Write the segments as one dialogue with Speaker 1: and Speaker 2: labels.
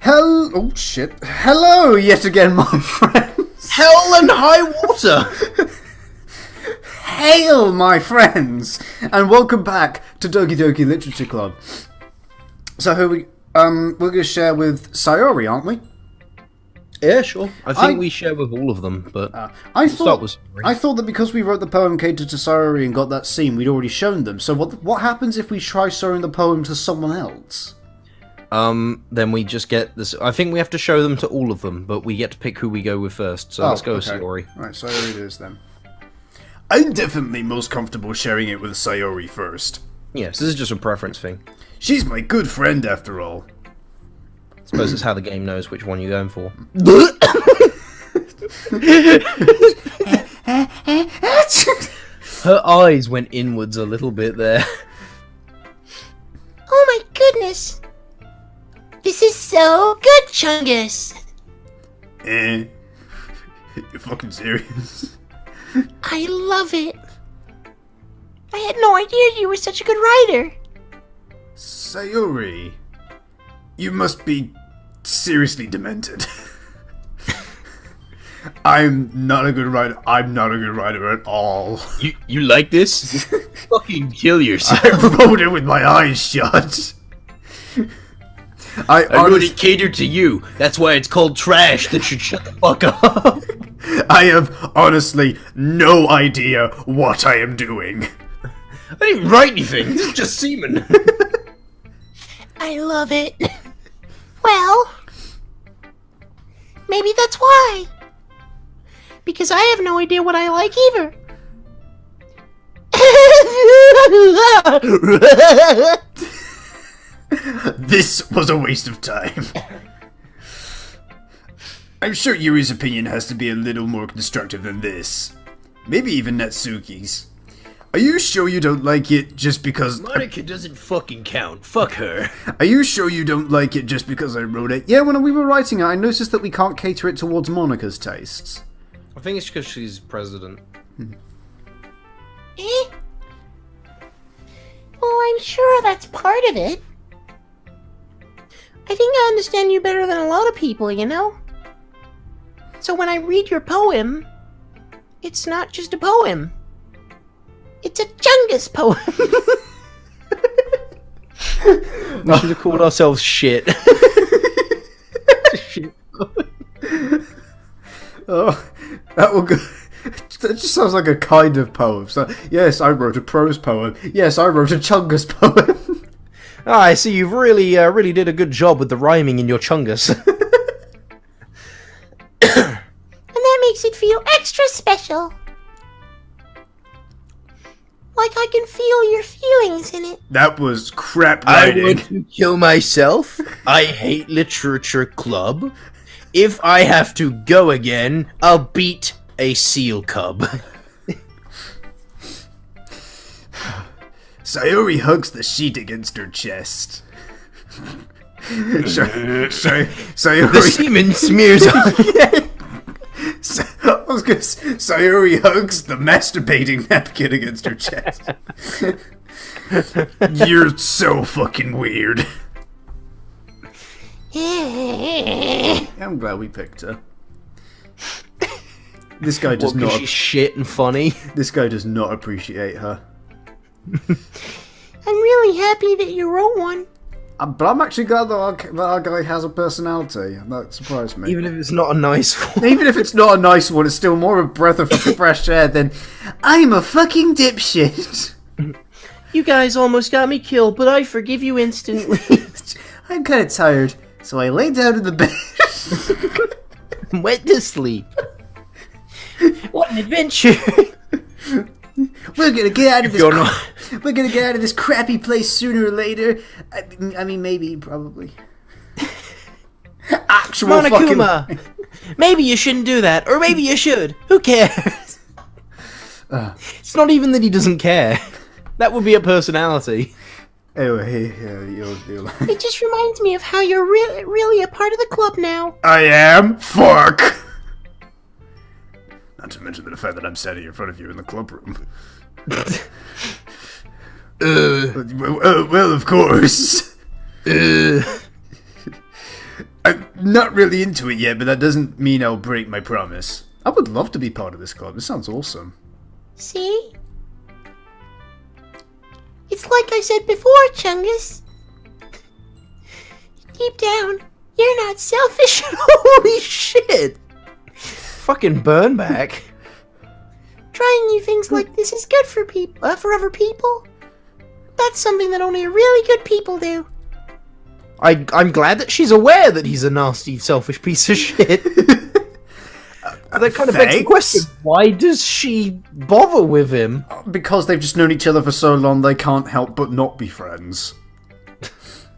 Speaker 1: Oh shit. Hello yet again, my friends.
Speaker 2: Hell and high water!
Speaker 1: Hail, my friends, and welcome back to Doki Doki Literature Club. So we're going to share with Sayori, aren't we?
Speaker 2: Yeah, sure. I think we share with all of them, but
Speaker 1: I thought that because we wrote the poem catered to Sayori and got that scene, we'd already shown them. So what happens if we try showing the poem to someone else?
Speaker 2: Then we just get this. I think we have to show them to all of them, but we get to pick who we go with first. So let's go with Sayori.
Speaker 1: Right, Sayori it is then. I'm definitely most comfortable sharing it with Sayori first.
Speaker 2: Yes, this is just a preference thing.
Speaker 1: She's my good friend, after all.
Speaker 2: I suppose it's how the game knows which one you're going for. Her eyes went inwards a little bit there.
Speaker 3: Oh my goodness! This is so good, Chungus!
Speaker 1: You're fucking serious?
Speaker 3: I love it! I had no idea you were such a good writer!
Speaker 1: Sayori, you must be seriously demented. I'm not a good writer. I'm not a good writer at all.
Speaker 2: You like this? Fucking kill yourself.
Speaker 1: I wrote it with my eyes shut.
Speaker 2: I wrote it catered to you. That's why it's called trash. That should shut the fuck up.
Speaker 1: I have honestly no idea what I am doing.
Speaker 2: I didn't write anything. This is just semen.
Speaker 3: I love it. Well, maybe that's why. Because I have no idea what I like either.
Speaker 1: This was a waste of time. I'm sure Yuri's opinion has to be a little more constructive than this. Maybe even Natsuki's. Are you sure you don't like it just because...
Speaker 2: Monica doesn't fucking count. Fuck her.
Speaker 1: Are you sure you don't like it just because I wrote it? Yeah, when we were writing it, I noticed that we can't cater it towards Monica's tastes.
Speaker 2: I think it's because she's president.
Speaker 3: Eh? Well, I'm sure that's part of it. I think I understand you better than a lot of people, you know? So when I read your poem, it's not just a poem. It's a Chungus poem.
Speaker 2: We should have called ourselves shit. Shit.
Speaker 1: Oh, that will go. That just sounds like a kind of poem. So, yes, I wrote a prose poem. Yes, I wrote a Chungus poem.
Speaker 2: Ah, I see you've really did a good job with the rhyming in your Chungus.
Speaker 3: And that makes it feel extra special. Like I can feel your feelings in it.
Speaker 1: That was crap writing.
Speaker 2: I want to kill myself. I hate literature club. If I have to go again, I'll beat a seal cub.
Speaker 1: Sayori hugs the sheet against her chest. Sayori...
Speaker 2: The semen smears on.
Speaker 1: I was gonna say, Sayori hugs the masturbating napkin against her chest. You're so fucking weird. I'm glad we picked her. This guy does not.
Speaker 2: She's shit and funny.
Speaker 1: This guy does not appreciate her.
Speaker 3: I'm really happy that you wrote one.
Speaker 1: But I'm actually glad that our guy has a personality. That surprised me.
Speaker 2: Even if it's not a nice one.
Speaker 1: Even if it's not a nice one, it's still more a breath of fresh air than I'm a fucking dipshit.
Speaker 3: You guys almost got me killed, but I forgive you instantly.
Speaker 1: I'm kind of tired, so I lay down in the bed.
Speaker 2: Went to sleep.
Speaker 3: What an adventure!
Speaker 1: We're gonna get out of this. We're gonna get out of this crappy place sooner or later. I mean, maybe, probably. Actual
Speaker 3: Monokuma!
Speaker 1: fucking.
Speaker 3: Maybe you shouldn't do that, or maybe you should. Who cares?
Speaker 2: It's not even that he doesn't care. That would be a personality.
Speaker 1: Anyway, you're
Speaker 3: It just reminds me of how you're really a part of the club now.
Speaker 1: I am. Fuck. Not to mention the fact that I'm standing in front of you in the club room. Well, of course. I'm not really into it yet, but that doesn't mean I'll break my promise. I would love to be part of this club. This sounds awesome.
Speaker 3: See? It's like I said before, Chungus. Deep down, you're not selfish.
Speaker 2: Holy shit! Fucking burn back.
Speaker 3: Trying new things like this is good for people, for other people. That's something that only really good people do.
Speaker 2: I'm glad that she's aware that he's a nasty, selfish piece of shit. That kind of begs the question, why does she bother with him?
Speaker 1: Because they've just known each other for so long, they can't help but not be friends.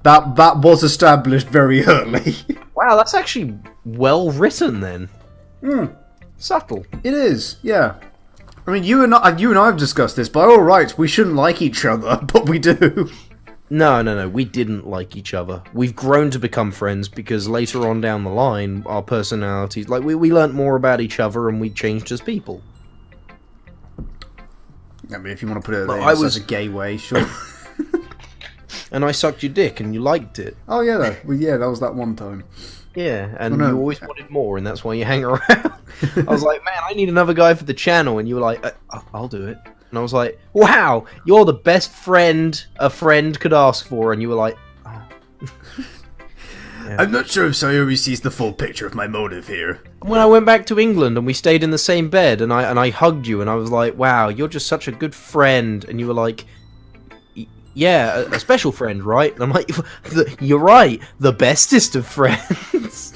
Speaker 1: That was established very early.
Speaker 2: Wow, that's actually well written then. Subtle.
Speaker 1: It is, yeah. I mean, you and I have discussed this. By all rights, we shouldn't like each other, but we do.
Speaker 2: No, we didn't like each other. We've grown to become friends because later on down the line, our personalities, like, we learnt more about each other and we changed as people.
Speaker 1: I mean, if you want to put it
Speaker 2: Well,
Speaker 1: in such a gay way, sure.
Speaker 2: And I sucked your dick and you liked it.
Speaker 1: Oh, yeah, though. Well, yeah, that was that one time.
Speaker 2: Yeah, and
Speaker 1: no.
Speaker 2: you always wanted more, and that's why you hang around. I was like, man, I need another guy for the channel, and you were like, I'll do it. And I was like, wow, you're the best friend a friend could ask for, and you were like, oh. Yeah.
Speaker 1: I'm not sure if Sayori sees the full picture of my motive here.
Speaker 2: When I went back to England and we stayed in the same bed, and I hugged you, and I was like, wow, you're just such a good friend, and you were like, yeah, a special friend, right? And I'm like, you're right, the bestest of friends.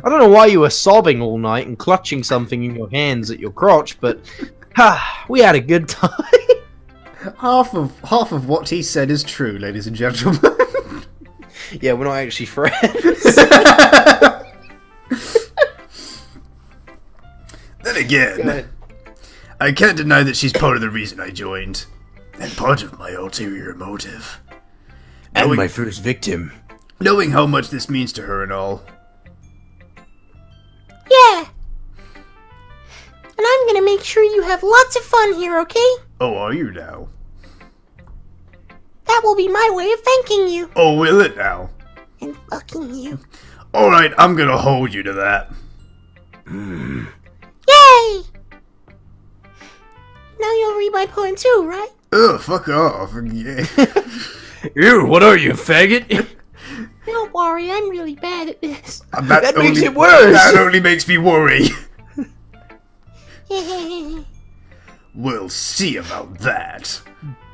Speaker 2: I don't know why you were sobbing all night and clutching something in your hands at your crotch, but we had a good time.
Speaker 1: Half of what he said is true, ladies and gentlemen.
Speaker 2: Yeah, we're not actually friends.
Speaker 1: Then again, I can't deny that she's part of the reason I joined. And part of my ulterior motive.
Speaker 2: And my first victim.
Speaker 1: Knowing how much this means to her and all.
Speaker 3: Yeah. And I'm gonna make sure you have lots of fun here, okay?
Speaker 1: Oh, are you now?
Speaker 3: That will be my way of thanking you.
Speaker 1: Oh, will it now?
Speaker 3: And fucking you.
Speaker 1: Alright, I'm gonna hold you to that.
Speaker 3: Yay! Now you'll read my poem too, right?
Speaker 1: Ugh, fuck off. Yeah.
Speaker 2: Ew, what are you, faggot?
Speaker 3: Don't worry, I'm really bad at this.
Speaker 2: That makes it worse.
Speaker 1: That only makes me worry. We'll see about that.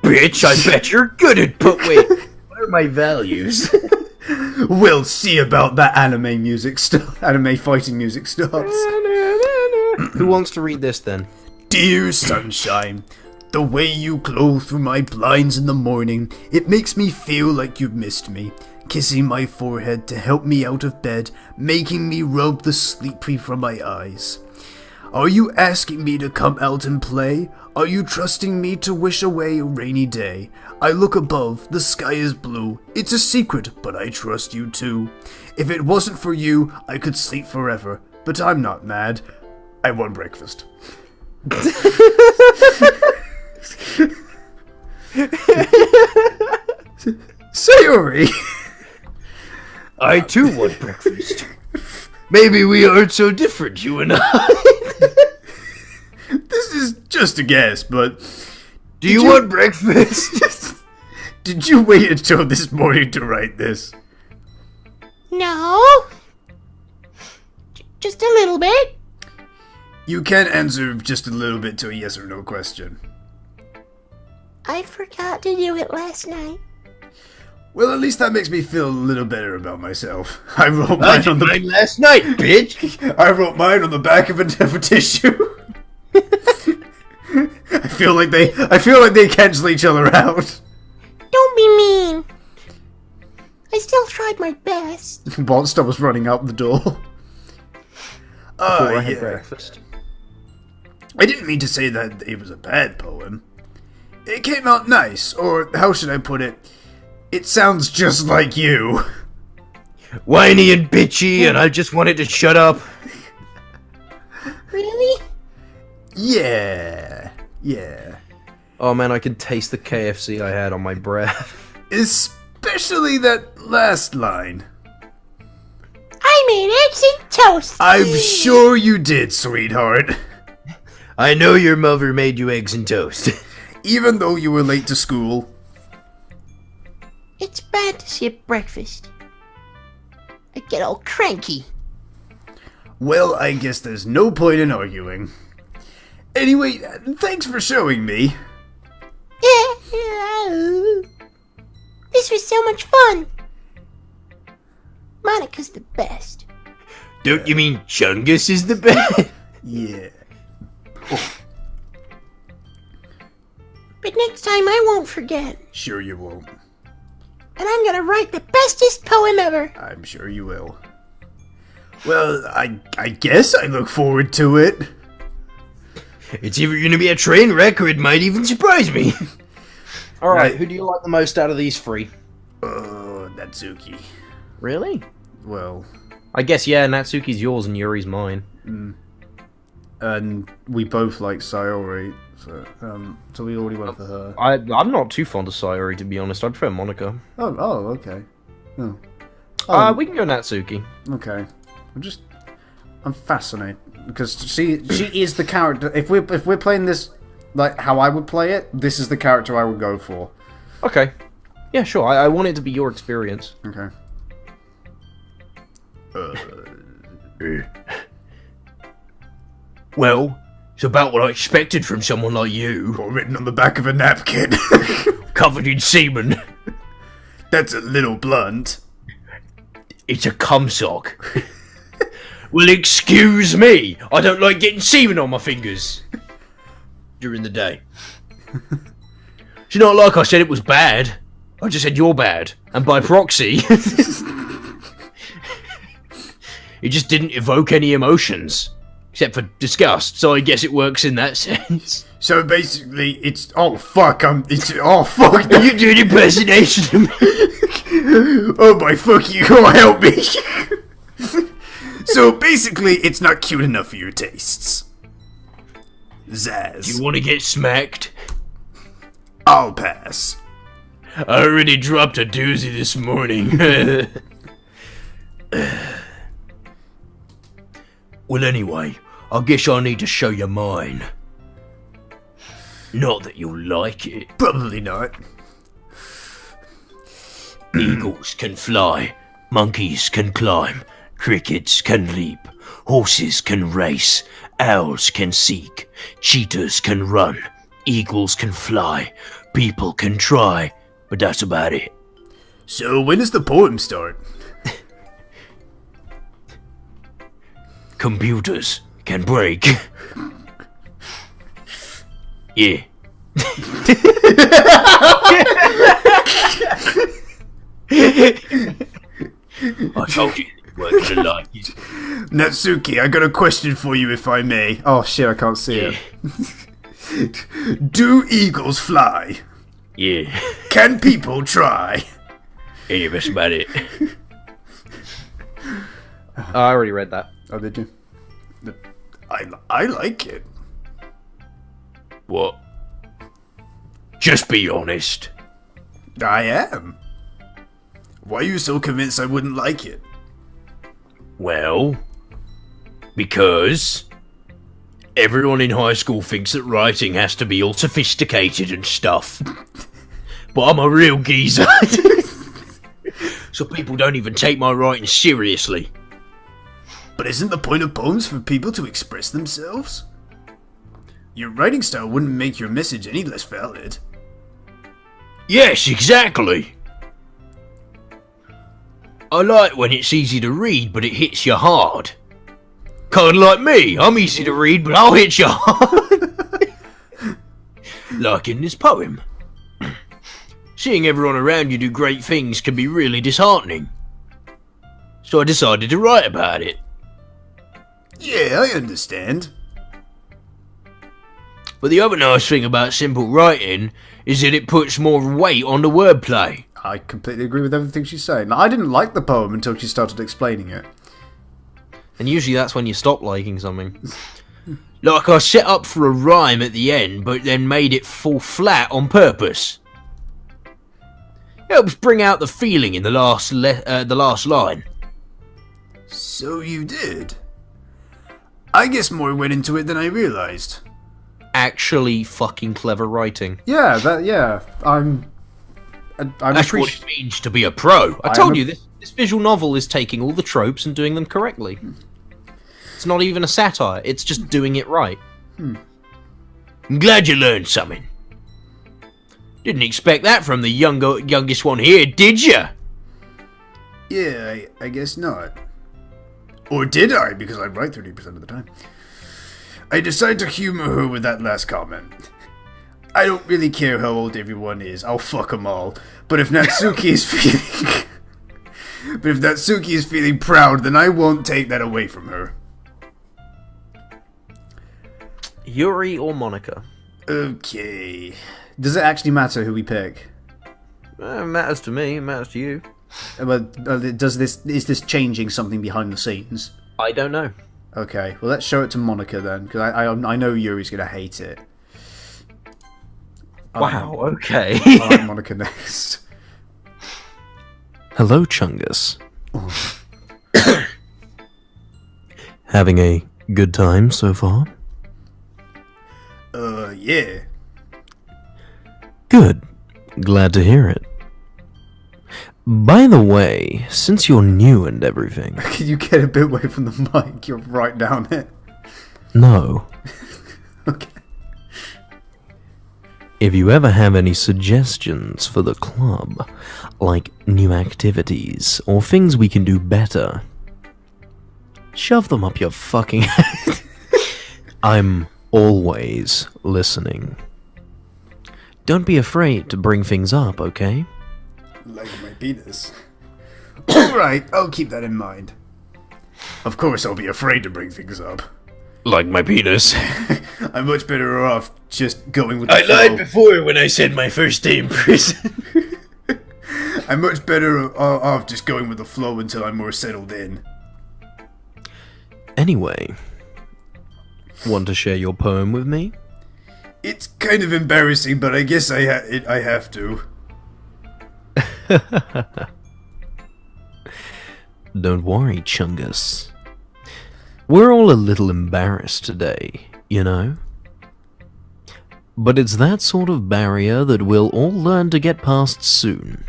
Speaker 2: Bitch, I bet you're good at wait, what are my values?
Speaker 1: We'll see about that anime fighting music starts.
Speaker 2: Who wants to read this then?
Speaker 1: Dear sunshine, the way you glow through my blinds in the morning, it makes me feel like you've missed me. Kissing my forehead to help me out of bed, making me rub the sleep from my eyes. Are you asking me to come out and play? Are you trusting me to wish away a rainy day? I look above, the sky is blue. It's a secret, but I trust you too. If it wasn't for you, I could sleep forever. But I'm not mad. I want breakfast. Sayori!
Speaker 2: I too want breakfast. Maybe we aren't so different, you and I.
Speaker 1: This is just a guess, but...
Speaker 2: Do you want breakfast?
Speaker 1: Did you wait until this morning to write this?
Speaker 3: No. Just a little bit.
Speaker 1: You can answer just a little bit to a yes or no question.
Speaker 3: I forgot to do it last night.
Speaker 1: Well, at least that makes me feel a little better about myself. I wrote mine on the
Speaker 2: last night, bitch.
Speaker 1: I wrote mine on the back of a tissue. I feel like they cancel each other out.
Speaker 3: Don't be mean. I still tried my best.
Speaker 1: Monster was running out the door.
Speaker 2: Before I had breakfast.
Speaker 1: I didn't mean to say that it was a bad poem. It came out nice, or how should I put it? It sounds just like you.
Speaker 2: Whiny and bitchy, and I just wanted to shut up.
Speaker 3: Really?
Speaker 1: Yeah.
Speaker 2: Oh man, I can taste the KFC I had on my breath.
Speaker 1: Especially that last line.
Speaker 3: I I made eggs and toast.
Speaker 1: I'm sure you did, sweetheart.
Speaker 2: I know your mother made you eggs and toast.
Speaker 1: Even though you were late to school.
Speaker 3: It's bad to skip breakfast. I get all cranky.
Speaker 1: Well, I guess there's no point in arguing. Anyway, thanks for showing me.
Speaker 3: This was so much fun. Monica's the best.
Speaker 2: Don't you mean Chungus is the best?
Speaker 1: Yeah.
Speaker 3: But next time I won't forget.
Speaker 1: Sure you won't.
Speaker 3: And I'm gonna write the bestest poem ever.
Speaker 1: I'm sure you will. Well, I guess I look forward to it.
Speaker 2: It's either going to be a train wreck or it might even surprise me. Alright,
Speaker 1: Right.
Speaker 2: who do you like the most out of these three?
Speaker 1: Natsuki.
Speaker 2: Really?
Speaker 1: Well,
Speaker 2: I guess, yeah, Natsuki's yours and Yuri's mine.
Speaker 1: and we both like Sayori, so we already went for her.
Speaker 2: I'm not too fond of Sayori, to be honest. I prefer Monica.
Speaker 1: Oh, okay. Oh.
Speaker 2: We can go Natsuki.
Speaker 1: Okay. I'm fascinated because she is the character. If we're playing this like how I would play it, this is the character I would go for.
Speaker 2: Okay. Yeah, sure. I want it to be your experience.
Speaker 1: Okay.
Speaker 2: Well, it's about what I expected from someone like you.
Speaker 1: Or written on the back of a napkin.
Speaker 2: Covered in semen.
Speaker 1: That's a little blunt.
Speaker 2: It's a cum sock. Well, excuse me. I don't like getting semen on my fingers. During the day. It's not like I said it was bad. I just said you're bad. And by proxy... it just didn't evoke any emotions. Except for disgust, so I guess it works in that sense.
Speaker 1: So basically, it's oh fuck, fuck.
Speaker 2: You doing impersonation of me?
Speaker 1: Oh my fuck you, oh help me. So basically, it's not cute enough for your tastes. Zaz.
Speaker 2: You want to get smacked?
Speaker 1: I'll pass.
Speaker 2: I already dropped a doozy this morning. Well, anyway, I guess I need to show you mine. Not that you'll like it.
Speaker 1: Probably not.
Speaker 2: Eagles can fly, monkeys can climb, crickets can leap, horses can race, owls can seek, cheetahs can run, eagles can fly, people can try, but that's about it.
Speaker 1: So when does the poem start?
Speaker 2: Computers can break. Yeah. I told you they weren't gonna like it.
Speaker 1: Natsuki, I got a question for you if I may. Oh shit, I can't see it. Do eagles fly?
Speaker 2: Yeah.
Speaker 1: Can people try?
Speaker 2: Yeah, that's about it. I already read that.
Speaker 1: Oh, did you? I like it.
Speaker 2: What? Just be honest.
Speaker 1: I am. Why are you so convinced I wouldn't like it?
Speaker 2: Well, because everyone in high school thinks that writing has to be all sophisticated and stuff. But I'm a real geezer. So people don't even take my writing seriously.
Speaker 1: But isn't the point of poems for people to express themselves? Your writing style wouldn't make your message any less valid.
Speaker 2: Yes, exactly. I like when it's easy to read, but it hits you hard. Kinda like me, I'm easy to read, but I'll hit you hard. Like in this poem. Seeing everyone around you do great things can be really disheartening. So I decided to write about it.
Speaker 1: Yeah, I understand.
Speaker 2: But the other nice thing about simple writing is that it puts more weight on the wordplay.
Speaker 1: I completely agree with everything she's saying. Now, I didn't like the poem until she started explaining it.
Speaker 2: And usually that's when you stop liking something. Like I set up for a rhyme at the end, but then made it fall flat on purpose. Helps bring out the feeling in the last line.
Speaker 1: So you did? I guess more went into it than I realized.
Speaker 2: Actually fucking clever writing.
Speaker 1: Yeah, I'm
Speaker 2: That's what it means to be a pro. I told you, this visual novel is taking all the tropes and doing them correctly. It's not even a satire, it's just doing it right. I'm glad you learned something. Didn't expect that from the youngest one here, did ya?
Speaker 1: Yeah, I guess not. Or did I? Because I write 30% of the time. I decided to humor her with that last comment. I don't really care how old everyone is. I'll fuck them all. But if Natsuki is feeling proud, then I won't take that away from her.
Speaker 2: Yuri or Monica?
Speaker 1: Okay. Does it actually matter who we pick?
Speaker 2: It matters to me, it matters to you.
Speaker 1: But is this changing something behind the scenes?
Speaker 2: I don't know.
Speaker 1: Okay, well let's show it to Monica then, because I know Yuri's gonna hate it.
Speaker 2: Wow, okay.
Speaker 1: I like Monica next.
Speaker 2: Hello, Chungus. Having a good time so far?
Speaker 1: Yeah.
Speaker 2: Good. Glad to hear it. By the way, since you're new and everything...
Speaker 1: Can you get a bit away from the mic? You're right down it.
Speaker 2: No.
Speaker 1: Okay.
Speaker 2: If you ever have any suggestions for the club, like new activities or things we can do better, shove them up your fucking head. I'm always listening. Don't be afraid to bring things up, okay?
Speaker 1: Like my penis. Alright, I'll keep that in mind. Of course I'll be afraid to bring things up.
Speaker 2: Like my penis.
Speaker 1: I'm much better off just going with the flow.
Speaker 2: I lied before when I said my first day in prison.
Speaker 1: I'm much better off just going with the flow until I'm more settled in.
Speaker 2: Anyway, want to share your poem with me?
Speaker 1: It's kind of embarrassing, but I guess I have to.
Speaker 2: Don't worry, Chungus. We're all a little embarrassed today, you know? But it's that sort of barrier that we'll all learn to get past soon.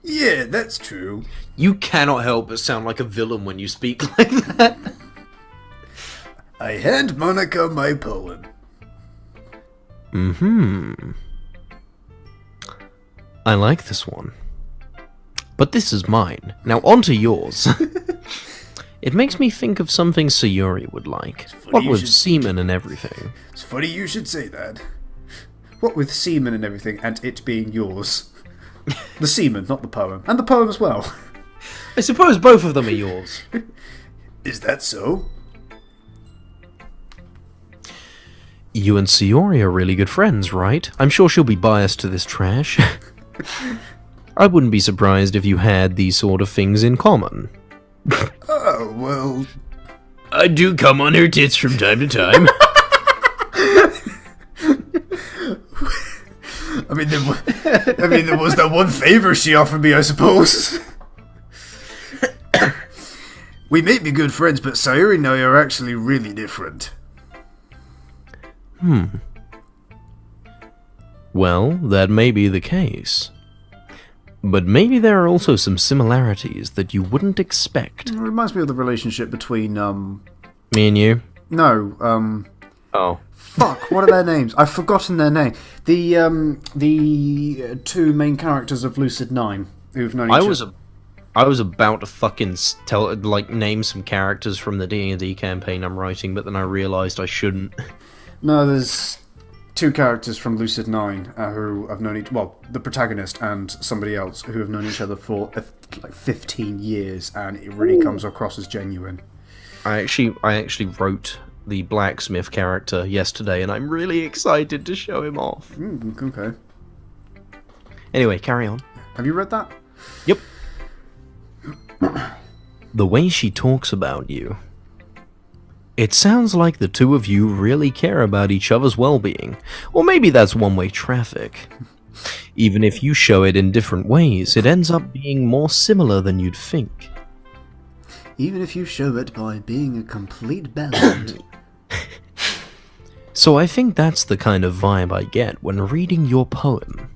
Speaker 1: Yeah, that's true.
Speaker 2: You cannot help but sound like a villain when you speak like that.
Speaker 1: I hand Monica my poem.
Speaker 2: I like this one. But this is mine. Now on to yours. It makes me think of something Sayuri would like. What with semen and everything.
Speaker 1: It's funny you should say that. What with semen and everything, and it being yours. The semen, not the poem. And the poem as well.
Speaker 2: I suppose both of them are yours.
Speaker 1: Is that so?
Speaker 2: You and Sayuri are really good friends, right? I'm sure she'll be biased to this trash. I wouldn't be surprised if you had these sort of things in common.
Speaker 1: Oh, well...
Speaker 2: I do come on her tits from time to time.
Speaker 1: I mean, there was that one favor she offered me, I suppose. We may be good friends, but Sayuri and I are actually really different.
Speaker 2: Well, that may be the case. But maybe there are also some similarities that you wouldn't expect.
Speaker 1: It reminds me of the relationship between,
Speaker 2: Me and you?
Speaker 1: No,
Speaker 2: Oh.
Speaker 1: Fuck, what are their names? I've forgotten their name. The two main characters of Lucid 9 who've known each other.
Speaker 2: I was about to fucking name some characters from the D&D campaign I'm writing, but then I realised I shouldn't.
Speaker 1: No, there's two characters from Lucid 9 who have known the protagonist and somebody else who have known each other for like 15 years, and it really comes across as genuine.
Speaker 2: I actually wrote the blacksmith character yesterday, and I'm really excited to show him off.
Speaker 1: Okay.
Speaker 2: Anyway, carry on.
Speaker 1: Have you read that?
Speaker 2: Yep. The way she talks about you. It sounds like the two of you really care about each other's well-being. Or maybe that's one-way traffic. Even if you show it in different ways, it ends up being more similar than you'd think.
Speaker 1: even if you show it by being a complete bellend.
Speaker 2: So I think that's the kind of vibe I get when reading your poem.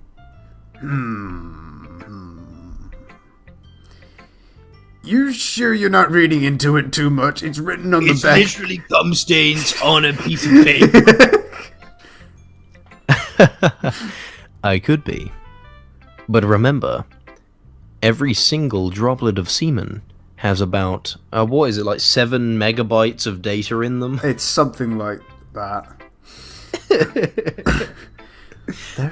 Speaker 1: You sure you're not reading into it too much? It's written on the back.
Speaker 4: It's literally gum stains on a piece of paper.
Speaker 2: I could be. But remember, every single droplet of semen has about, what is it, like 7 megabytes of data in them?
Speaker 1: It's something like that.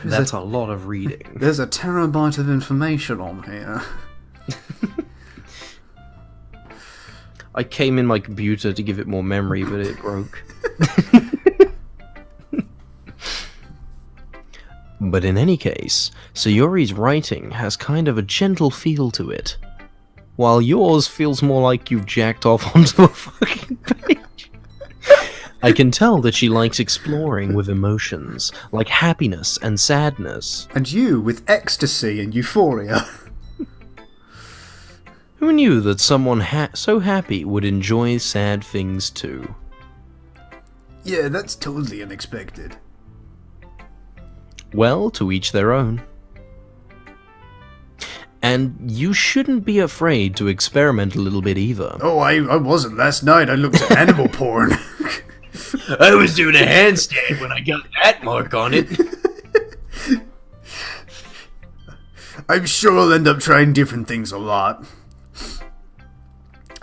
Speaker 2: That's a lot of reading.
Speaker 1: There's a terabyte of information on here.
Speaker 2: I came in my computer to give it more memory, but it broke. But in any case, Sayori's writing has kind of a gentle feel to it, while yours feels more like you've jacked off onto a fucking page. I can tell that she likes exploring with emotions, like happiness and sadness.
Speaker 1: And you with ecstasy and euphoria.
Speaker 2: Who knew that someone so happy would enjoy sad things too?
Speaker 1: Yeah, that's totally unexpected.
Speaker 2: Well, to each their own. And you shouldn't be afraid to experiment a little bit either.
Speaker 1: Oh, I wasn't. Last night I looked at animal porn.
Speaker 4: I was doing a handstand when I got that mark on it.
Speaker 1: I'm sure I'll end up trying different things a lot.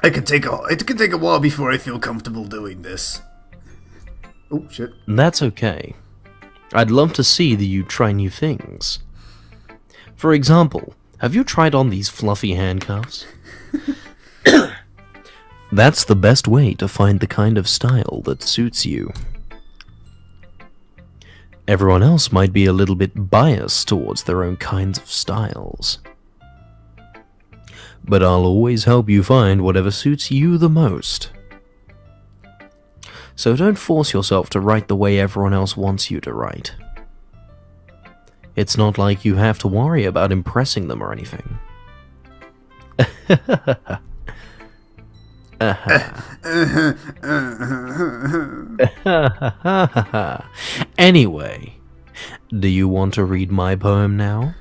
Speaker 1: It could take a while before I feel comfortable doing this. Oh, shit.
Speaker 2: That's okay. I'd love to see that you try new things. For example, have you tried on these fluffy handcuffs? That's the best way to find the kind of style that suits you. Everyone else might be a little bit biased towards their own kinds of styles. But I'll always help you find whatever suits you the most. So don't force yourself to write the way everyone else wants you to write. It's not like you have to worry about impressing them or anything. Anyway, do you want to read my poem now?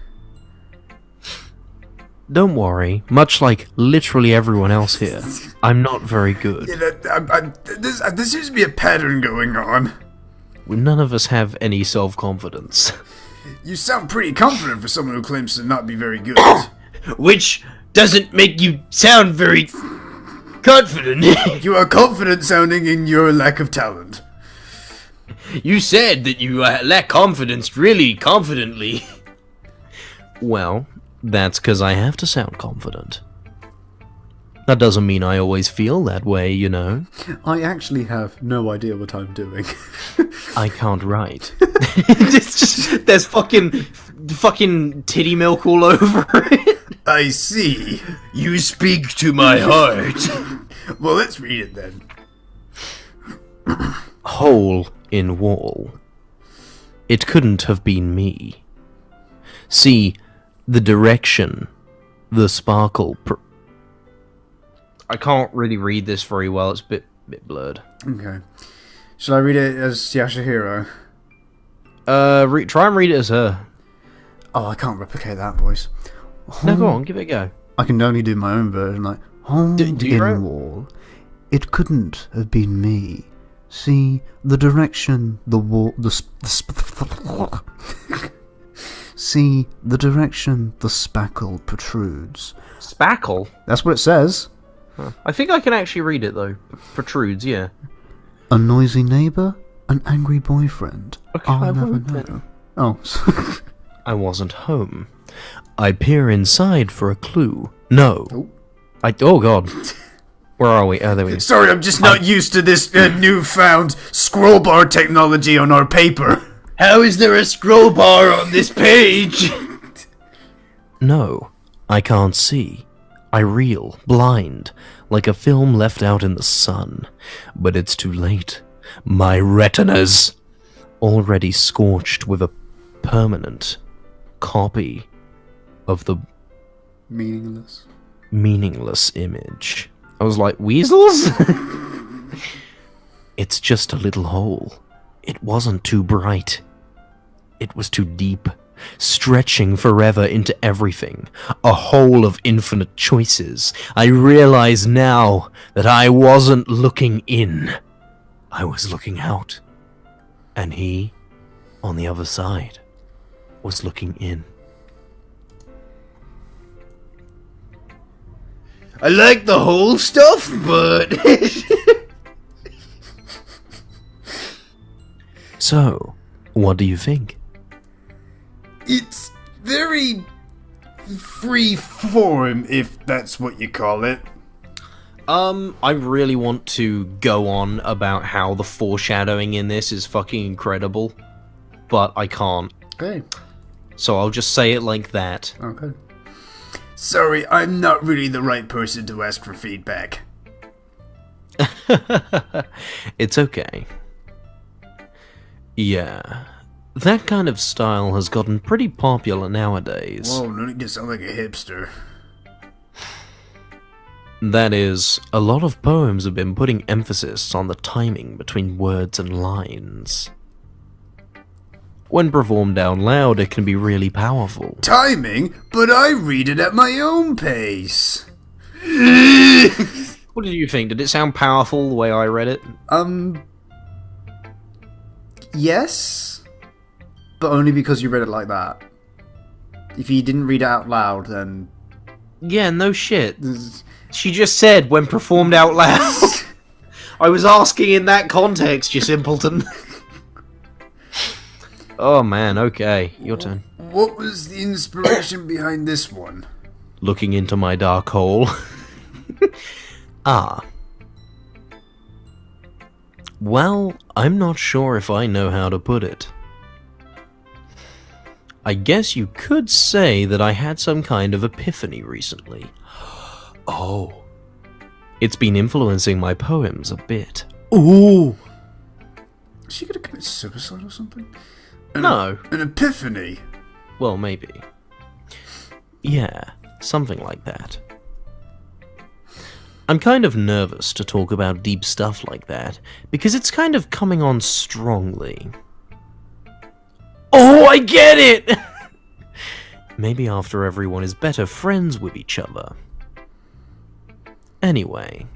Speaker 2: Don't worry, much like literally everyone else here, I'm not very good.
Speaker 1: Yeah, there seems to be a pattern going on.
Speaker 2: None of us have any self-confidence.
Speaker 1: You sound pretty confident for someone who claims to not be very good.
Speaker 4: Which doesn't make you sound very confident.
Speaker 1: You are confident sounding in your lack of talent.
Speaker 4: You said that you lack confidence really confidently.
Speaker 2: Well, that's because I have to sound confident. That doesn't mean I always feel that way, you know.
Speaker 1: I actually have no idea what I'm doing.
Speaker 2: I can't write.
Speaker 4: There's fucking titty milk all over it.
Speaker 1: I see.
Speaker 4: You speak to my heart.
Speaker 1: Well, let's read it then.
Speaker 2: Hole in wall. It couldn't have been me. See, the direction, the sparkle. I can't really read this very well. It's a bit blurred.
Speaker 1: Okay. Shall I read it as Yashahiro?
Speaker 2: Try and read it as her.
Speaker 1: Oh, I can't replicate that voice.
Speaker 2: No, go on, give it a go.
Speaker 1: I can only do my own version, like, hole
Speaker 2: Do your
Speaker 1: in
Speaker 2: own?
Speaker 1: wall. It couldn't have been me. See, the direction, the wall, See, the direction the spackle protrudes.
Speaker 2: Spackle?
Speaker 1: That's what it says.
Speaker 2: Huh. I think I can actually read it, though. Protrudes, yeah.
Speaker 1: A noisy neighbour? An angry boyfriend?
Speaker 2: Okay, I
Speaker 1: I'll never
Speaker 2: won't
Speaker 1: know.
Speaker 2: then.
Speaker 1: Oh.
Speaker 2: I wasn't home. I peer inside for a clue. No.
Speaker 1: Oh.
Speaker 2: Oh god. Where are we? Oh, there we go.
Speaker 1: Sorry, I'm just not used to this newfound scroll bar technology on our paper.
Speaker 4: How is there a scroll bar on this page?
Speaker 2: No, I can't see. I reel, blind, like a film left out in the sun. But it's too late. My retinas, already scorched with a permanent copy of the
Speaker 1: Meaningless.
Speaker 2: meaningless image. I was like, weasels? It's just a little hole. It wasn't too bright. It was too deep, stretching forever into everything. A hole of infinite choices. I realize now that I wasn't looking in. I was looking out. And he, on the other side, was looking in.
Speaker 4: I like the whole stuff, but...
Speaker 2: So, what do you think?
Speaker 1: It's very free form, if that's what you call it.
Speaker 2: I really want to go on about how the foreshadowing in this is fucking incredible, but I can't.
Speaker 1: Okay.
Speaker 2: So I'll just say it like that.
Speaker 1: Okay. Sorry, I'm not really the right person to ask for feedback.
Speaker 2: It's okay. Yeah, that kind of style has gotten pretty popular nowadays.
Speaker 1: Whoa, don't you just sound like a hipster.
Speaker 2: That is, a lot of poems have been putting emphasis on the timing between words and lines. When performed out loud, it can be really powerful.
Speaker 1: Timing? But I read it at my own pace.
Speaker 2: What did you think? Did it sound powerful the way I read it?
Speaker 1: Yes, but only because you read it like that. If you didn't read it out loud, then...
Speaker 2: Yeah, no shit. She just said, when performed out loud. I was asking in that context, you simpleton. Oh man, okay. Your turn.
Speaker 1: What was the inspiration behind this one?
Speaker 2: Looking into my dark hole. Ah. Well, I'm not sure if I know how to put it. I guess you could say that I had some kind of epiphany recently. Oh. It's been influencing my poems a bit. Ooh!
Speaker 1: Is she gonna commit suicide or something?
Speaker 2: No.
Speaker 1: An epiphany?
Speaker 2: Well, maybe. Yeah, something like that. I'm kind of nervous to talk about deep stuff like that, because it's kind of coming on strongly. Oh, I get it! Maybe after everyone is better friends with each other. Anyway.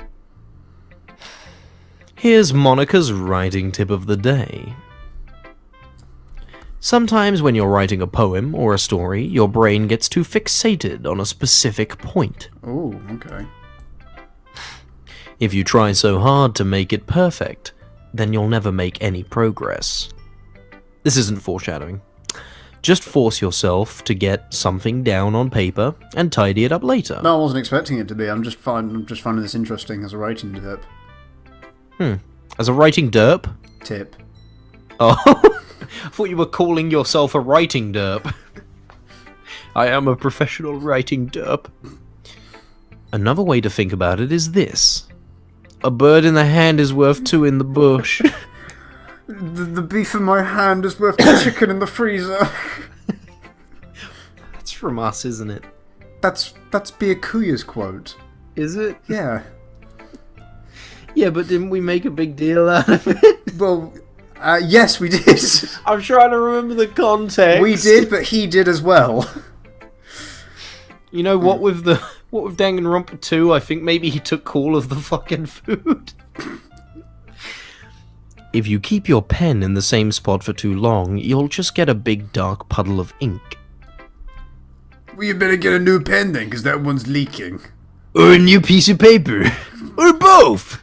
Speaker 2: Here's Monica's writing tip of the day. Sometimes when you're writing a poem or a story, your brain gets too fixated on a specific point.
Speaker 1: Oh, okay.
Speaker 2: If you try so hard to make it perfect, then you'll never make any progress. This isn't foreshadowing. Just force yourself to get something down on paper and tidy it up later.
Speaker 1: No, I wasn't expecting it to be. I'm just finding this interesting as a writing tip.
Speaker 2: As a writing derp?
Speaker 1: Tip.
Speaker 2: Oh, I thought you were calling yourself a writing derp. I am a professional writing derp. Another way to think about it is this. A bird in the hand is worth two in the bush.
Speaker 1: The beef in my hand is worth the chicken in the freezer.
Speaker 2: That's from us, isn't it?
Speaker 1: That's Byakuya's quote.
Speaker 2: Is it?
Speaker 1: Yeah.
Speaker 2: Yeah, but didn't we make a big deal out of it?
Speaker 1: Well, yes, we did.
Speaker 2: I'm trying to remember the context.
Speaker 1: We did, but he did as well.
Speaker 2: You know what with Danganronpa 2, I think maybe he took all of the fucking food. If you keep your pen in the same spot for too long, you'll just get a big dark puddle of ink.
Speaker 1: Well, you better get a new pen then, because that one's leaking.
Speaker 4: Or a new piece of paper. Or both.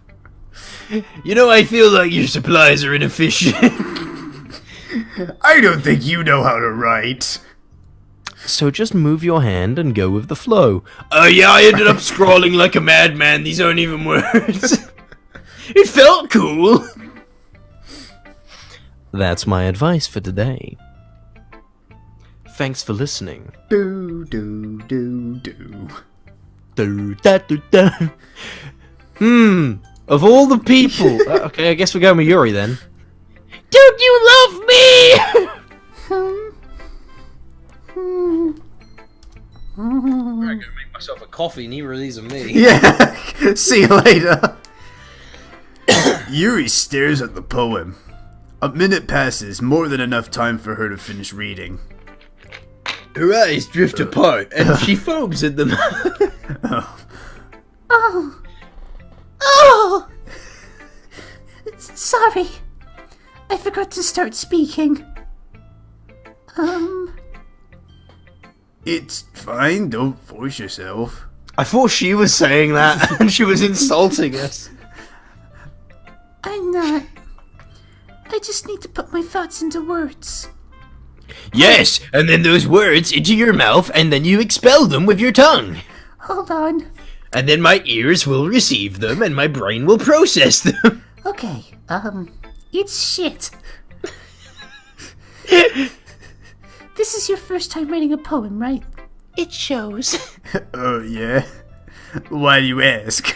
Speaker 4: You know, I feel like your supplies are inefficient.
Speaker 1: I don't think you know how to write.
Speaker 2: So just move your hand and go with the flow.
Speaker 4: Oh yeah, I ended up scrawling like a madman. These aren't even words. It felt cool.
Speaker 2: That's my advice for today. Thanks for listening.
Speaker 1: Do, do, do, do.
Speaker 2: Do, da, do, da. Of all the people... okay, I guess we're going with Yuri then.
Speaker 3: Don't you love me?
Speaker 4: I'm gonna make my
Speaker 2: myself a coffee, neither of these are me.
Speaker 1: Yeah. See you later. Yuri stares at the poem. A minute passes, more than enough time for her to finish reading.
Speaker 4: Her eyes drift apart, and she foams at them.
Speaker 3: Oh! Sorry. I forgot to start speaking.
Speaker 1: It's fine, don't force yourself.
Speaker 2: I thought she was saying that, and she was insulting us.
Speaker 3: I'm not. I just need to put my thoughts into words.
Speaker 4: Yes, and then those words into your mouth, and then you expel them with your tongue.
Speaker 3: Hold on.
Speaker 4: And then my ears will receive them, and my brain will process them.
Speaker 3: Okay, it's shit. This is your first time writing a poem, right? It shows.
Speaker 1: Oh, yeah? Why do you ask?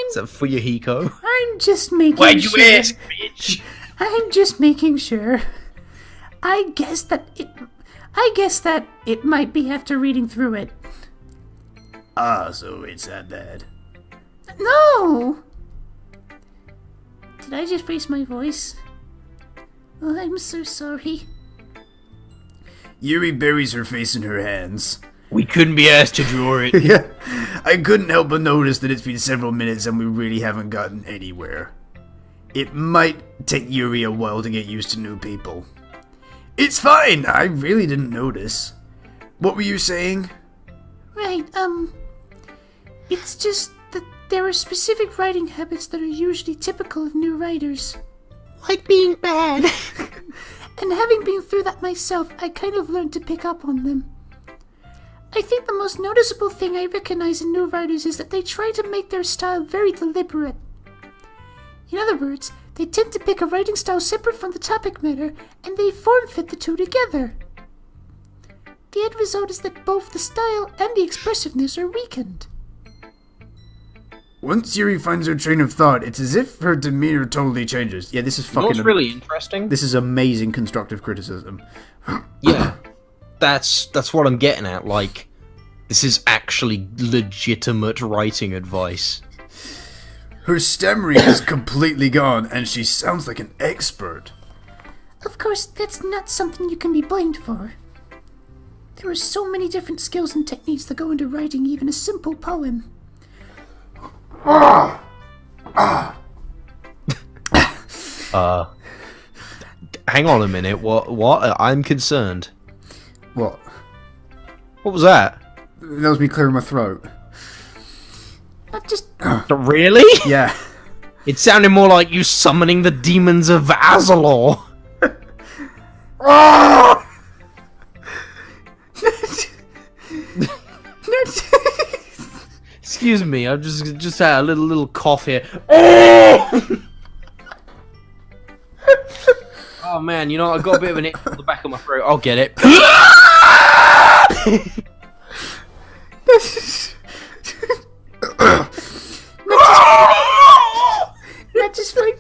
Speaker 2: Is that for your Hiko?
Speaker 3: I'm just making
Speaker 4: Why'd you
Speaker 3: sure.
Speaker 4: ask, bitch?
Speaker 3: I'm just making sure. I guess that it might be after reading through it.
Speaker 1: Ah, so it's that bad.
Speaker 3: No! Did I just raise my voice? Oh, I'm so sorry.
Speaker 1: Yuri buries her face in her hands.
Speaker 4: We couldn't be asked to draw it.
Speaker 1: Yeah, I couldn't help but notice that it's been several minutes and we really haven't gotten anywhere. It might take Yuri a while to get used to new people. It's fine, I really didn't notice. What were you saying?
Speaker 3: Right, it's just that there are specific writing habits that are usually typical of new writers. Like being bad. And having been through that myself, I kind of learned to pick up on them. I think the most noticeable thing I recognize in new writers is that they try to make their style very deliberate. In other words, they tend to pick a writing style separate from the topic matter, and they form-fit the two together. The end result is that both the style and the expressiveness are weakened.
Speaker 1: Once Yuri finds her train of thought, it's as if her demeanor totally changes. Yeah, this is
Speaker 2: You know
Speaker 1: fucking...
Speaker 2: what's really interesting?
Speaker 1: This is amazing constructive criticism.
Speaker 2: Yeah, that's what I'm getting at. Like, this is actually legitimate writing advice.
Speaker 1: Her stammering is completely gone, and she sounds like an expert.
Speaker 3: Of course, that's not something you can be blamed for. There are so many different skills and techniques that go into writing even a simple poem.
Speaker 2: Hang on a minute. What? I'm concerned.
Speaker 1: What?
Speaker 2: What was that?
Speaker 1: That was me clearing my throat.
Speaker 3: Not just...
Speaker 2: Really?
Speaker 1: Yeah.
Speaker 2: It sounded more like you summoning the demons of Azalor. Excuse me, I've just had a little cough here. Oh man, you know I got a bit of an itch on the back of my throat. I'll get it.
Speaker 3: Not just like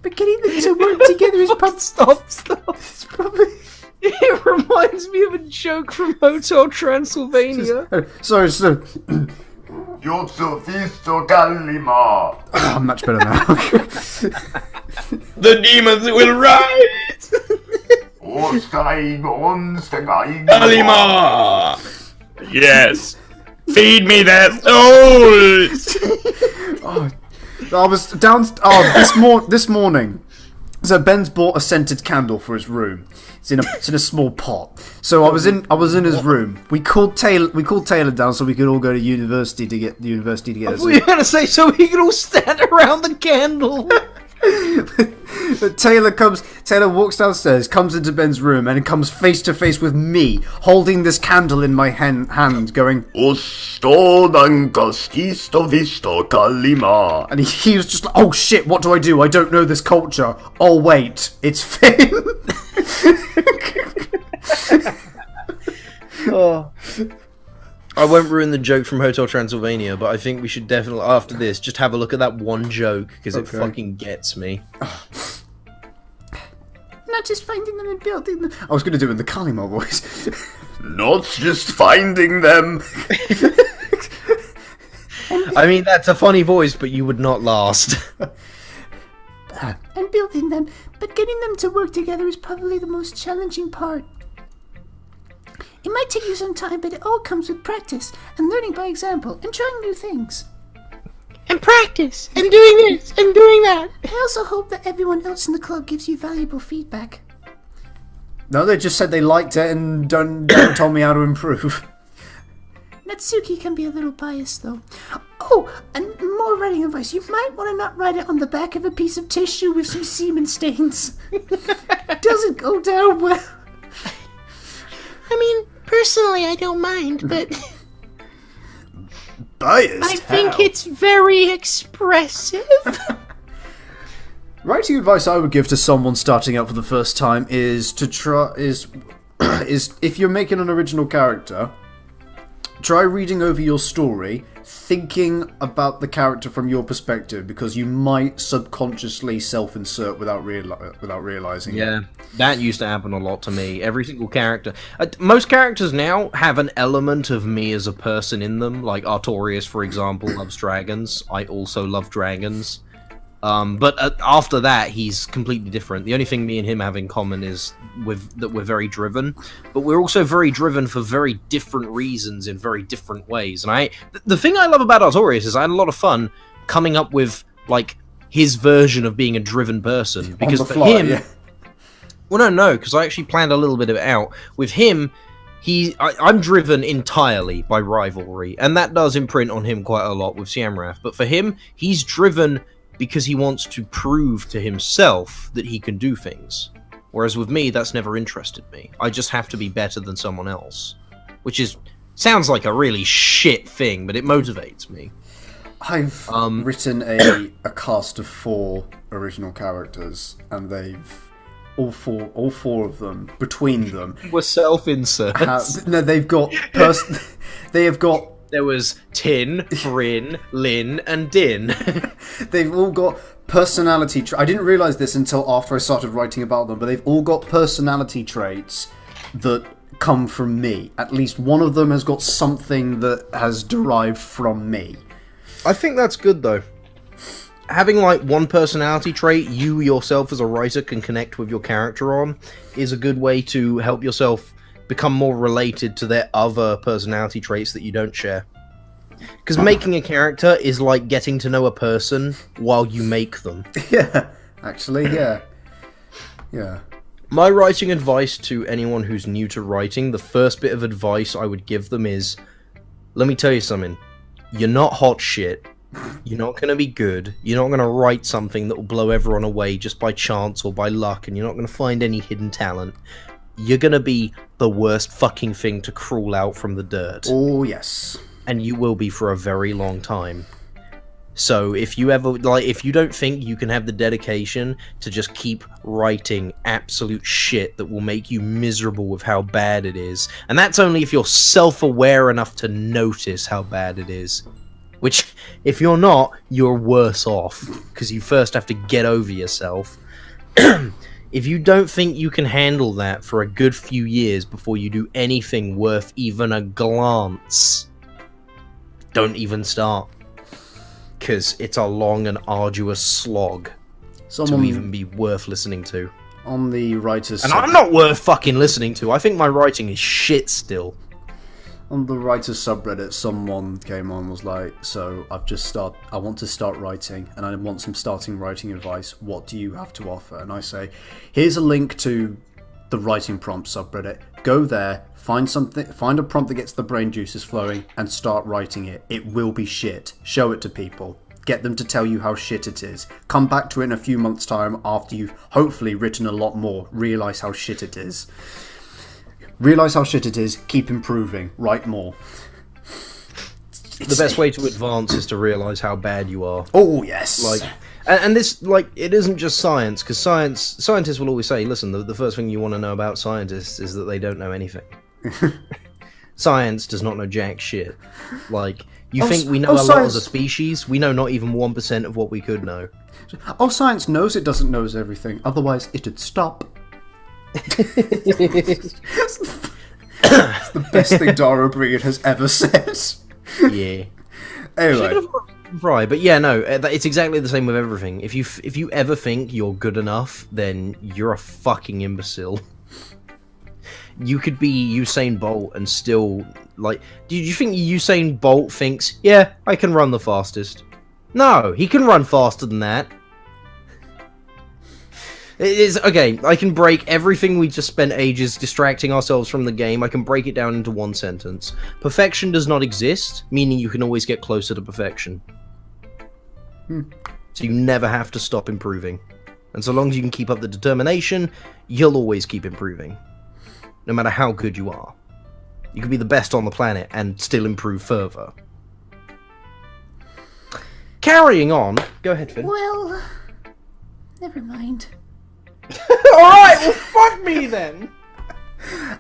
Speaker 3: but getting them to work together is
Speaker 2: Stop.
Speaker 3: it's probably...
Speaker 2: It reminds me of a joke from Hotel Transylvania.
Speaker 1: Sorry.
Speaker 5: Jutsu Fisto Kalima.
Speaker 1: I'm much better now.
Speaker 4: The demons will rise! Kalima! Yes! Feed me their souls!
Speaker 1: I was down. This morning. So Ben's bought a scented candle for his room. It's in a small pot. So I was in his room. We called Taylor down so we could all go to university to get
Speaker 2: We were
Speaker 1: us.
Speaker 2: gonna say so we could all stand around the candle.
Speaker 1: But Taylor walks downstairs, comes into Ben's room, and comes face to face with me, holding this candle in my hand, going,
Speaker 5: Osto danka stisto visto Kalima.
Speaker 1: and he was just like, oh shit, what do? I don't know this culture. Oh wait, it's Finn.
Speaker 2: I won't ruin the joke from Hotel Transylvania, but I think we should definitely, after this, just have a look at that one joke, because it
Speaker 1: Okay.
Speaker 2: fucking gets me.
Speaker 3: Not just finding them and building them.
Speaker 1: I was going to do it in the Kalima voice.
Speaker 5: Not just finding them.
Speaker 2: I mean, that's a funny voice, but you would not last.
Speaker 3: And building them, but getting them to work together is probably the most challenging part. It might take you some time, but it all comes with practice and learning by example and trying new things.
Speaker 6: And practice, and doing this, and doing that.
Speaker 3: I also hope that everyone else in the club gives you valuable feedback.
Speaker 1: No, they just said they liked it and don't told me how to improve.
Speaker 3: Natsuki can be a little biased, though. Oh, and more writing advice. You might want to not write it on the back of a piece of tissue with some semen stains. Doesn't go down well.
Speaker 6: I mean, personally, I don't mind, but
Speaker 1: Biased?
Speaker 6: I think
Speaker 1: How?
Speaker 6: it's very expressive.
Speaker 1: Writing advice I would give to someone starting out for the first time is to try is if you're making an original character, try reading over your story, thinking about the character from your perspective, because you might subconsciously self-insert without realizing it.
Speaker 2: Yeah, that used to happen a lot to me. Every single character. Most characters now have an element of me as a person in them. Like Artorias, for example, loves dragons. I also love dragons. But after that, he's completely different. The only thing me and him have in common is that we're very driven, but we're also very driven for very different reasons in very different ways. And the thing I love about Artorias is I had a lot of fun coming up with like his version of being a driven person, because for him,
Speaker 1: yeah.
Speaker 2: well, no, because I actually planned a little bit of it out with him. I'm driven entirely by rivalry, and that does imprint on him quite a lot with Siamrath. But for him, he's driven because he wants to prove to himself that he can do things. Whereas with me, that's never interested me. I just have to be better than someone else. Which sounds like a really shit thing, but it motivates me.
Speaker 1: I've written a cast of 4 original characters, and they've all four of them, between them,
Speaker 2: We're self-inserts.
Speaker 1: no, they've got they have got.
Speaker 2: There was Tin, Bryn, Lin, and Din.
Speaker 1: They've all got personality I didn't realise this until after I started writing about them, but they've all got personality traits that come from me. At least one of them has got something that has derived from me.
Speaker 2: I think that's good, though. Having, like, one personality trait you yourself as a writer can connect with your character on is a good way to help yourself become more related to their other personality traits that you don't share. Because making a character is like getting to know a person while you make them.
Speaker 1: Yeah, actually, yeah. Yeah.
Speaker 2: My writing advice to anyone who's new to writing, the first bit of advice I would give them is, let me tell you something. You're not hot shit. You're not going to be good. You're not going to write something that will blow everyone away just by chance or by luck, and you're not going to find any hidden talent. You're going to be the worst fucking thing to crawl out from the dirt.
Speaker 1: Oh, yes.
Speaker 2: And you will be for a very long time. So if you don't think you can have the dedication to just keep writing absolute shit that will make you miserable with how bad it is, and that's only if you're self-aware enough to notice how bad it is. Which, if you're not, you're worse off, because you first have to get over yourself. If you don't think you can handle that for a good few years before you do anything worth even a glance, don't even start. Because it's a long and arduous slog to even be worth listening to.
Speaker 1: On the writer's
Speaker 2: And I'm not worth fucking listening to. I think my writing is shit still.
Speaker 1: On the writer's subreddit, someone came on and was like, so I want to start writing, and I want some starting writing advice. What do you have to offer? And I say, here's a link to the writing prompt subreddit. Go there, find a prompt that gets the brain juices flowing, and start writing it. It will be shit. Show it to people. Get them to tell you how shit it is. Come back to it in a few months' time after you've hopefully written a lot more. Realise how shit it is. Realise how shit it is, keep improving, write more.
Speaker 2: The best way to advance is to realise how bad you are.
Speaker 1: Oh, yes!
Speaker 2: And this, it isn't just science, because scientists will always say, listen, the first thing you want to know about scientists is that they don't know anything. Science does not know jack shit. You think we know a lot as a species, we know not even 1% of what we could know.
Speaker 1: Oh, science knows it doesn't know everything, otherwise it'd stop. It's the best thing Dara Breed has ever said.
Speaker 2: Yeah.
Speaker 1: Anyway.
Speaker 2: Right, but yeah, no, it's exactly the same with everything. If you ever think you're good enough, then you're a fucking imbecile. You could be Usain Bolt and still, like, do you think Usain Bolt thinks, yeah, I can run the fastest? No, he can run faster than that. It is, okay, I can break everything we just spent ages distracting ourselves from the game. I can break it down into one sentence. Perfection does not exist, meaning you can always get closer to perfection. So you never have to stop improving. And so long as you can keep up the determination, you'll always keep improving. No matter how good you are. You can be the best on the planet and still improve further. Carrying on. Go ahead, Finn.
Speaker 3: Well, never mind.
Speaker 2: Alright, well fuck me then!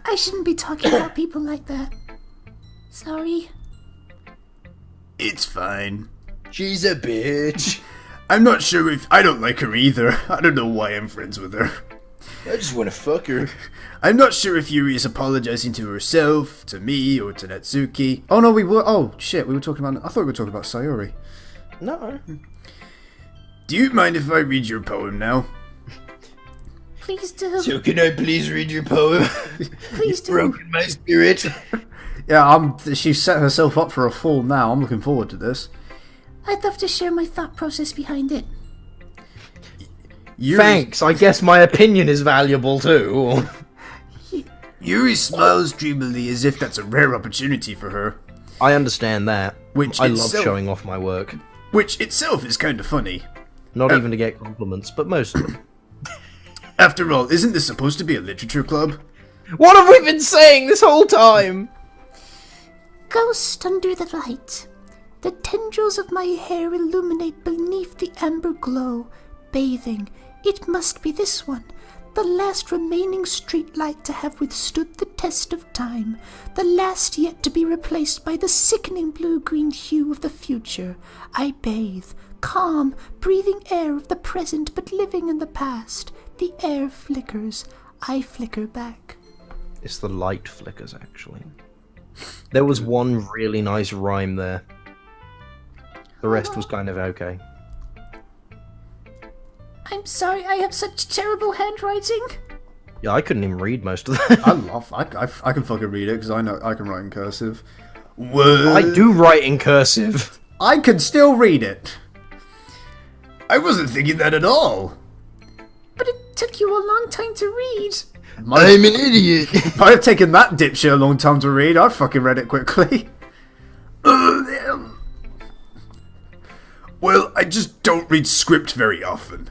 Speaker 3: I shouldn't be talking about people like that. Sorry.
Speaker 1: It's fine.
Speaker 4: She's a bitch.
Speaker 1: I'm not sure if... I don't like her either. I don't know why I'm friends with her.
Speaker 4: I just want to fuck her.
Speaker 1: I'm not sure if Yuri is apologizing to herself, to me, or to Natsuki. Oh no, we were... Oh, shit, we were talking about... I thought we were talking about Sayori.
Speaker 2: No.
Speaker 1: Do you mind if I read your poem now?
Speaker 3: Please do.
Speaker 4: So can I please read your poem?
Speaker 3: Please do.
Speaker 4: Broken my spirit.
Speaker 1: Yeah, she set herself up for a fall now. I'm looking forward to this.
Speaker 3: I'd love to share my thought process behind it.
Speaker 2: Thanks, I guess my opinion is valuable too.
Speaker 1: Yuri smiles dreamily as if that's a rare opportunity for her.
Speaker 2: I understand that.
Speaker 1: Which
Speaker 2: I love
Speaker 1: itself-
Speaker 2: showing off my work.
Speaker 1: Which itself is kind of funny.
Speaker 2: Not even to get compliments, but most of them.
Speaker 1: After all, isn't this supposed to be a literature club?
Speaker 2: What have we been saying this whole time?
Speaker 3: Ghost under the light. The tendrils of my hair illuminate beneath the amber glow. Bathing. It must be this one. The last remaining streetlight to have withstood the test of time. The last yet to be replaced by the sickening blue-green hue of the future. I bathe. Calm, breathing air of the present but living in the past. The air flickers. I flicker back.
Speaker 2: It's the light flickers, actually. There was one really nice rhyme there. The rest was kind of okay.
Speaker 3: I'm sorry, I have such terrible handwriting.
Speaker 2: Yeah, I couldn't even read most of that.
Speaker 1: I can fucking read it because I know I can write in cursive. What?
Speaker 2: I do write in cursive.
Speaker 1: I can still read it. I wasn't thinking that at all.
Speaker 3: But it took you a long time to read.
Speaker 4: I'm an idiot.
Speaker 1: If I'd have taken that dipshit a long time to read, I'd fucking read it quickly. Well, I just don't read script very often.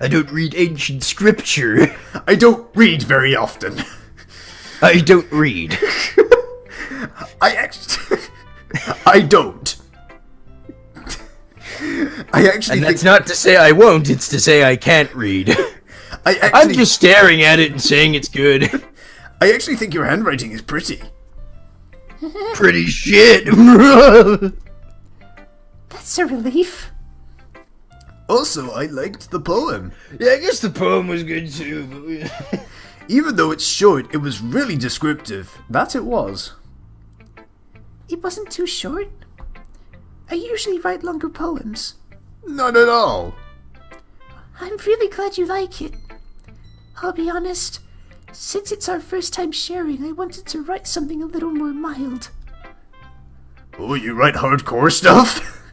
Speaker 4: I don't read ancient scripture.
Speaker 1: I don't read very often.
Speaker 4: I don't read.
Speaker 1: I actually... I don't. I actually
Speaker 4: And
Speaker 1: think...
Speaker 4: that's not to say I won't, it's to say I can't read. I'm just staring at it and saying it's good.
Speaker 1: I actually think your handwriting is pretty.
Speaker 4: Pretty shit.
Speaker 3: That's a relief.
Speaker 1: Also, I liked the poem.
Speaker 4: Yeah, I guess the poem was good too, but
Speaker 1: Even though it's short, it was really descriptive. That it was.
Speaker 3: It wasn't too short. I usually write longer poems.
Speaker 1: Not at all.
Speaker 3: I'm really glad you like it. I'll be honest, since it's our first time sharing, I wanted to write something a little more mild.
Speaker 1: Oh, you write hardcore stuff?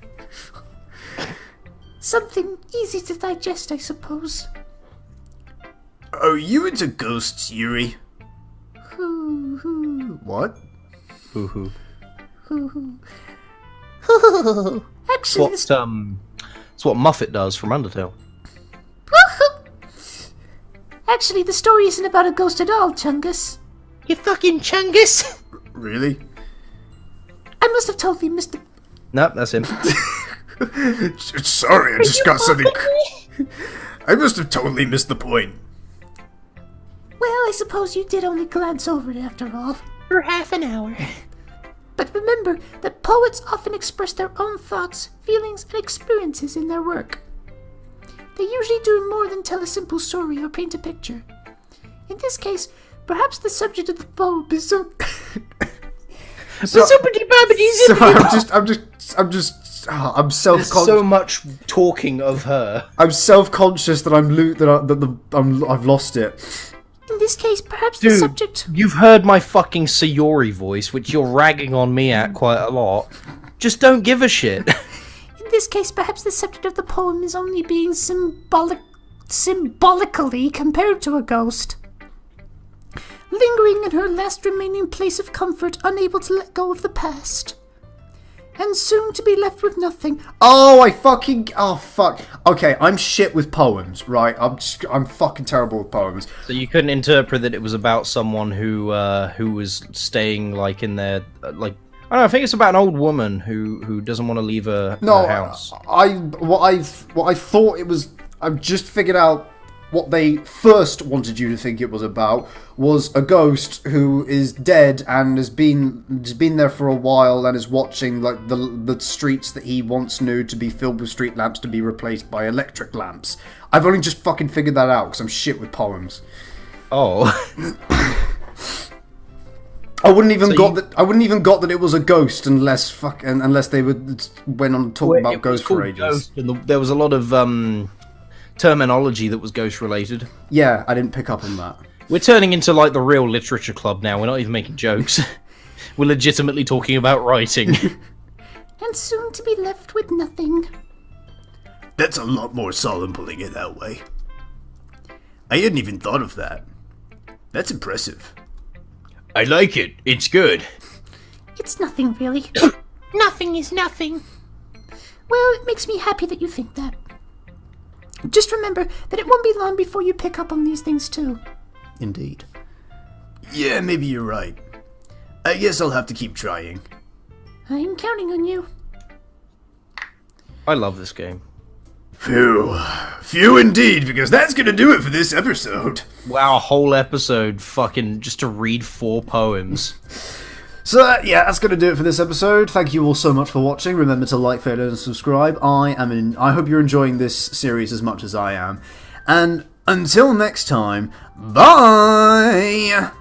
Speaker 3: Something easy to digest, I suppose.
Speaker 1: Are you into ghosts, Yuri?
Speaker 3: Hoo hoo.
Speaker 1: What?
Speaker 2: Hoo hoo.
Speaker 3: Hoo hoo. Hoo. Actually,
Speaker 2: It's what Muffet does from Undertale.
Speaker 3: Actually, the story isn't about a ghost at all, Chungus.
Speaker 6: You fucking chungus!
Speaker 1: Really?
Speaker 3: I must have totally missed the...
Speaker 2: Nope, that's him.
Speaker 1: Sorry, I just got something... I must have totally missed the point.
Speaker 3: Well, I suppose you did only glance over it after all.
Speaker 6: For half an hour.
Speaker 3: But remember that poets often express their own thoughts, feelings, and experiences in their work. They usually do more than tell a simple story or paint a picture. In this case, perhaps the subject of the poem is so...
Speaker 1: I'm self-conscious.
Speaker 2: So much talking of her.
Speaker 1: I'm self-conscious that I've lost it.
Speaker 3: In this case, perhaps the subject...
Speaker 2: You've heard my fucking Sayori voice, which you're ragging on me at quite a lot. Just don't give a shit.
Speaker 3: In this case, perhaps the subject of the poem is only being symbolically compared to a ghost. Lingering in her last remaining place of comfort, unable to let go of the past. And soon to be left with nothing.
Speaker 1: Oh fuck. Okay, I'm shit with poems, right? I'm fucking terrible with poems.
Speaker 2: So you couldn't interpret that it was about someone who was staying like in their like I don't know. I think it's about an old woman who doesn't want to leave her house.
Speaker 1: What I thought it was. I've just figured out what they first wanted you to think it was about was a ghost who is dead and has been there for a while and is watching like the streets that he once knew to be filled with street lamps to be replaced by electric lamps. I've only just fucking figured that out because I'm shit with poems.
Speaker 2: Oh.
Speaker 1: I wouldn't even got that it was a ghost unless they went on to talk about ghosts for ages.
Speaker 2: Ghost, and there was a lot of terminology that was ghost related.
Speaker 1: Yeah, I didn't pick up on that.
Speaker 2: We're turning into like the real literature club now. We're not even making jokes. We're legitimately talking about writing.
Speaker 3: And soon to be left with nothing.
Speaker 1: That's a lot more solemn putting it that way. I hadn't even thought of that. That's impressive.
Speaker 4: I like it. It's good.
Speaker 3: It's nothing, really.
Speaker 6: Nothing is nothing.
Speaker 3: Well, it makes me happy that you think that. Just remember that it won't be long before you pick up on these things, too.
Speaker 1: Indeed. Yeah, maybe you're right. I guess I'll have to keep trying.
Speaker 3: I'm counting on you.
Speaker 2: I love this game.
Speaker 1: Phew indeed, because that's gonna do it for this episode.
Speaker 2: Wow, a whole episode fucking just to read 4 poems.
Speaker 1: So yeah, that's gonna do it for this episode. Thank you all so much for watching. Remember to like, favorite, and subscribe. I hope you're enjoying this series as much as I am. And until next time, bye!